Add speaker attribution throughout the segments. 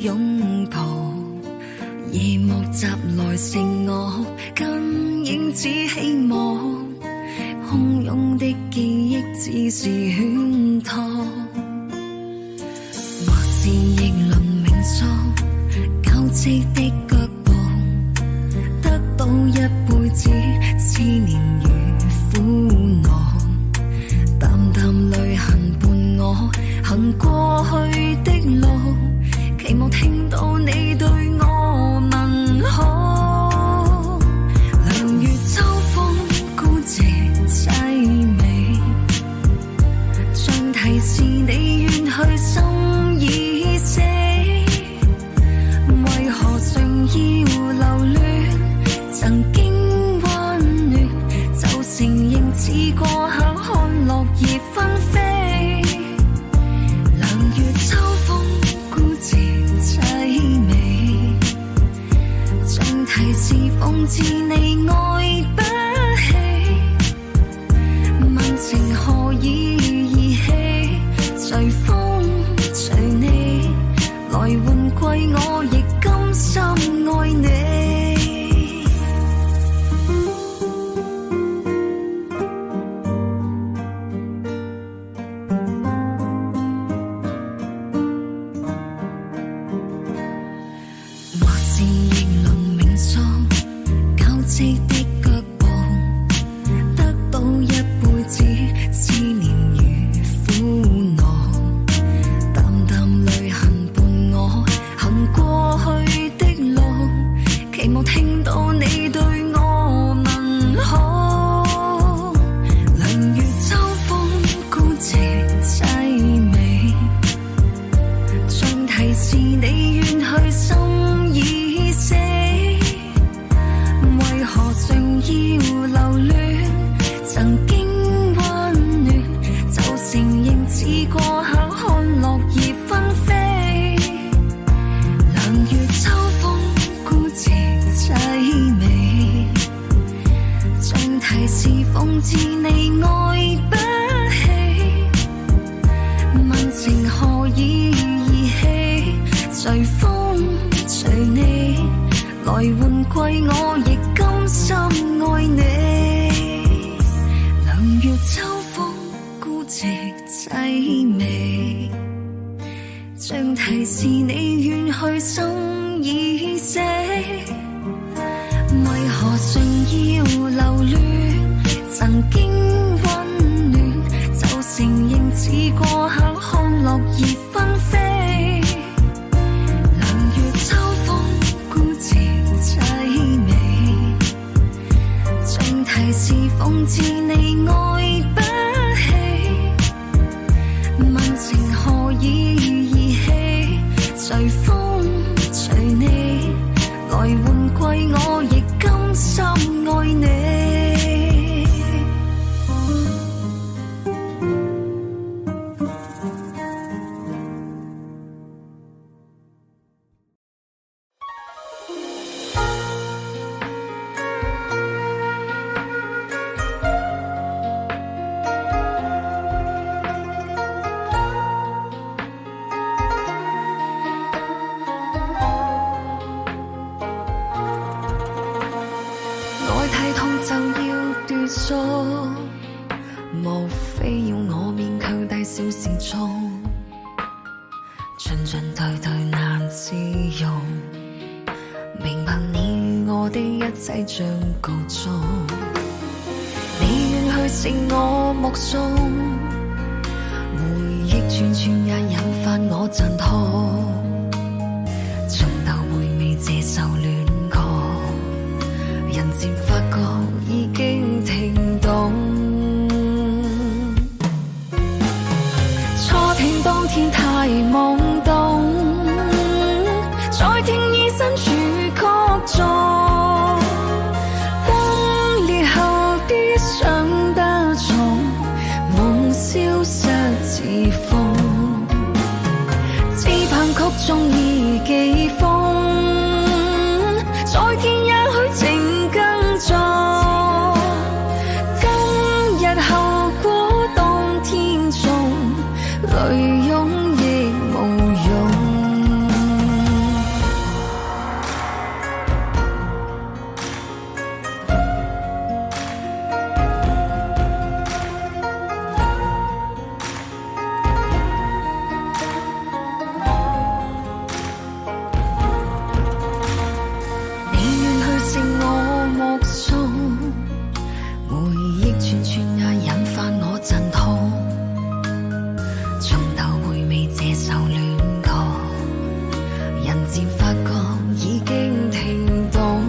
Speaker 1: 擁抱，夜幕襲來剩我跟影子希望，洶湧的記憶只是圈套，或是逆輪明朔交織的腳步，得到一輩子思念與苦惱，淡淡淚痕伴我行過去的路，期望聽到你對我問好。涼月秋風孤寂凄美，像提示你遠去心已死，為何尚要留戀曾經溫暖，就承認只過客看落葉紛飛。提示諷刺你愛不起，問情何以兒戲，隨風隨你來換季，我亦甘心愛你。
Speaker 2: 淚湧亦無用。
Speaker 1: 漸發覺已經停動。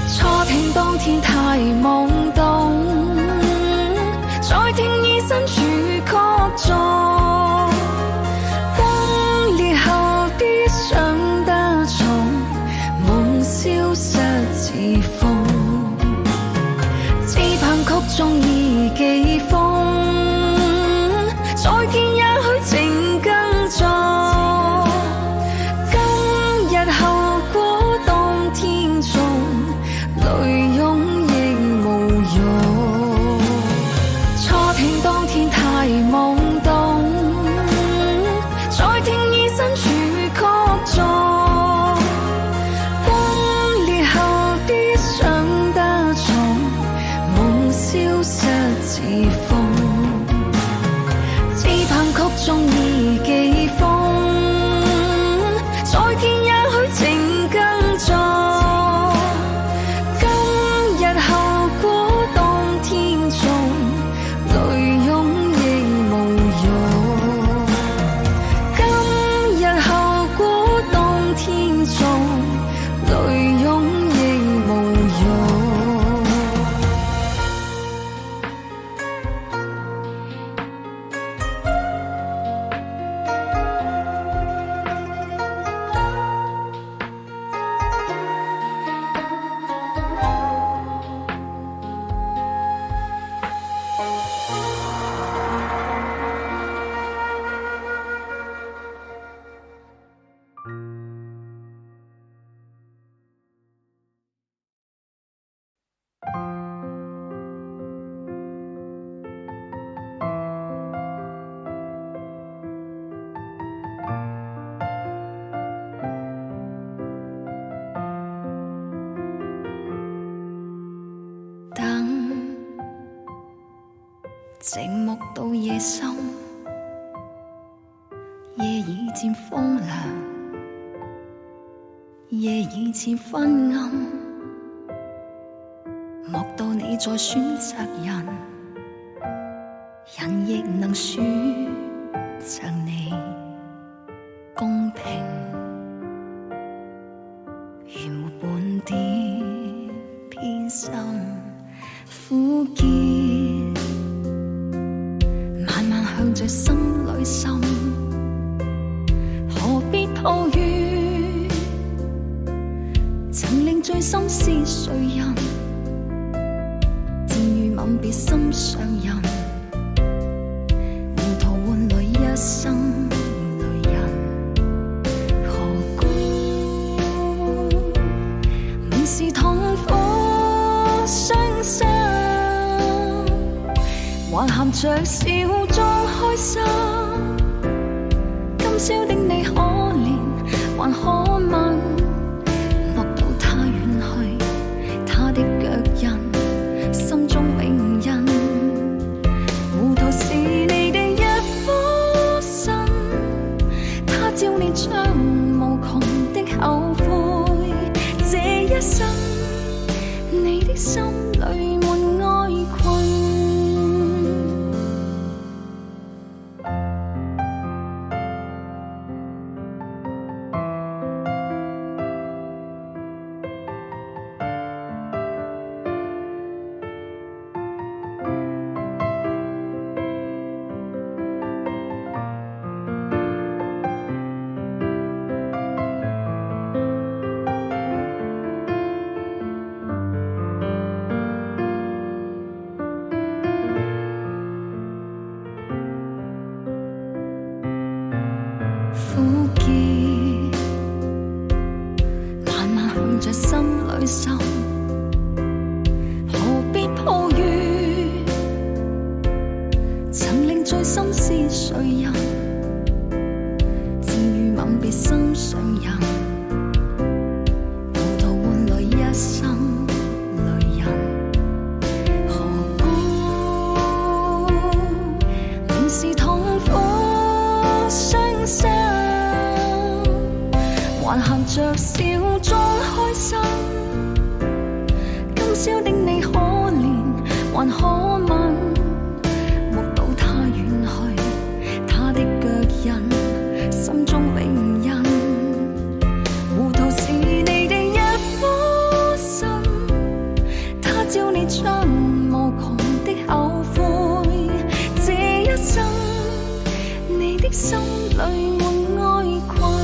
Speaker 1: 初聽當天太懵懂，再聽已身處曲中，崩裂後必想得重，夢消失似風，只盼曲中已記風，再見也許情更重。今日後果當天重，淚湧亦無用。初聽當天太懵懂，再聽已身處曲中，崩裂後必想得重，夢消失似風，只盼曲中已記風，再見也許情更重。今日後果當天重，淚湧亦無用。今日後果當天重，淚湧亦無用。靜默到夜深，夜已漸荒涼，夜已漸昏暗，莫道你在選擇人，人亦能選擇你公平，如沒半點偏心苦澀，慢慢向着心裏滲，何必抱怨？曾令最心思碎人，漸遇吻別心上人，糊塗換來一生淚人。何故明是痛苦傷心，還含着笑裝開心？今宵的你可憐還可問？莫道他遠去，他的腳印心中永印。糊塗是你的一顆心，他朝你將無窮的後悔。這一生你的心裏滿哀困。苦澀慢慢向着心裏滲，何必抱怨？曾令最心思碎人，漸遇吻別心上人，糊塗換來一生淚人。何故明是痛苦傷心，還含着笑裝開心？今宵的你可憐還可問？莫道他遠去，他的腳印裏滿哀困。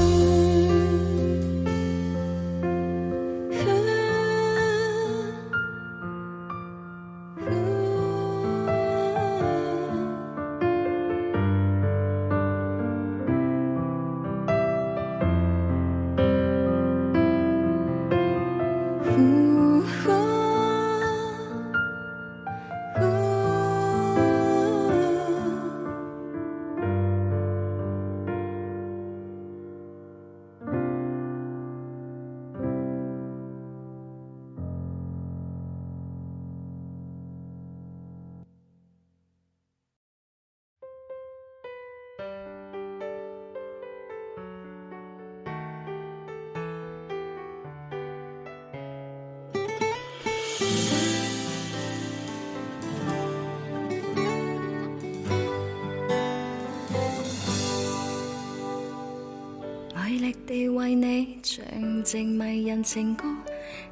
Speaker 1: 毅力地為你唱靜迷人情歌，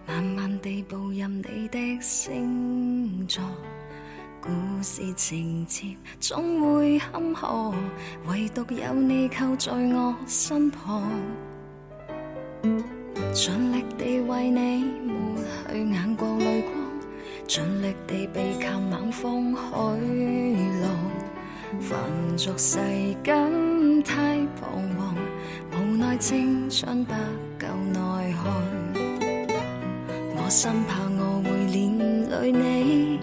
Speaker 1: 慢慢地步入你的星座。故事情節總會坎坷，唯獨有你扣在我身旁。盡力地為你抹去眼角淚光，盡力地避靠猛風海浪。凡俗世間太彷徨，無奈青春不夠耐看。我生怕我會連累你，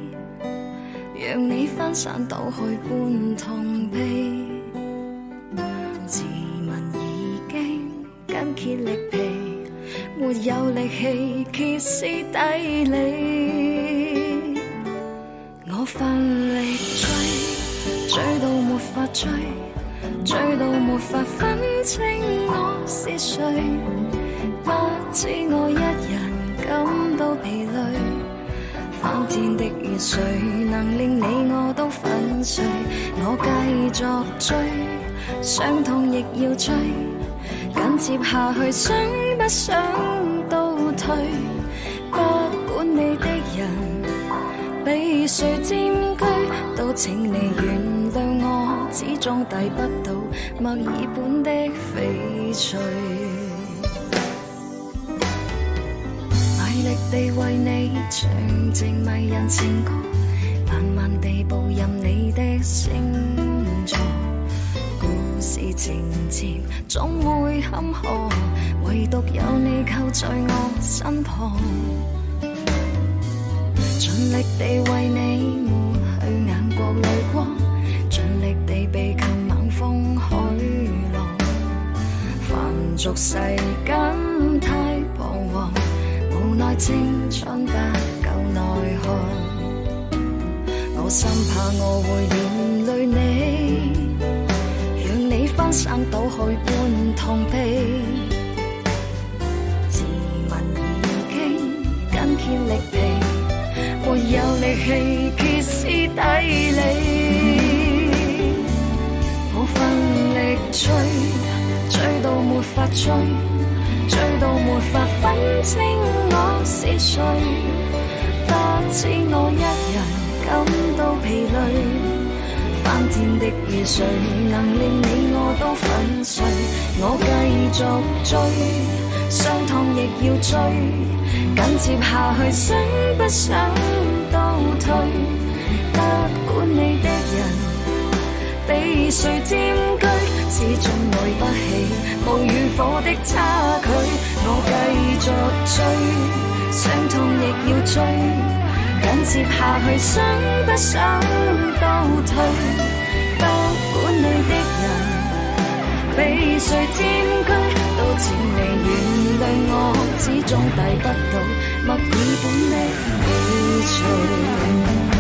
Speaker 1: 讓你分散倒去般痛悲。自問已經筋竭力疲，沒有力氣歇斯底里。我奮力追到沒法追，追到沒法分清我是誰。不知我一人感到疲累，翻天的雨水能令你我都粉碎。我繼續追，傷痛亦要追，緊接下去想不想倒退。不管你的人被誰佔據，都請你原諒我，始終抵不到墨爾本的翡翠。毅力地為你唱靜迷人情歌，慢慢地步入你的星座。故事情節總會坎坷，唯獨有你扣在我身旁。盡力地為你抹去眼角淚光，盡力地避靠猛風海浪。凡俗世間太彷徨，無奈青春不夠耐看。我深怕我會連累你，讓你分散倒去般痛悲。自問已經筋竭力疲，沒有力氣歇斯底里。我奮力追到沒法追，追到沒法分清我是誰。不知我一人感到疲累，翻天的雨水能令你我都粉碎。我繼續追，傷痛亦要追，緊接下去想不想倒退。不管你的人被誰佔據，始終愛不起無與火的差距。我繼續追，傷痛亦要追，緊接下去想不想倒退。不管你的人被誰佔據，都請你原諒我，始終抵不到墨爾本的翡翠。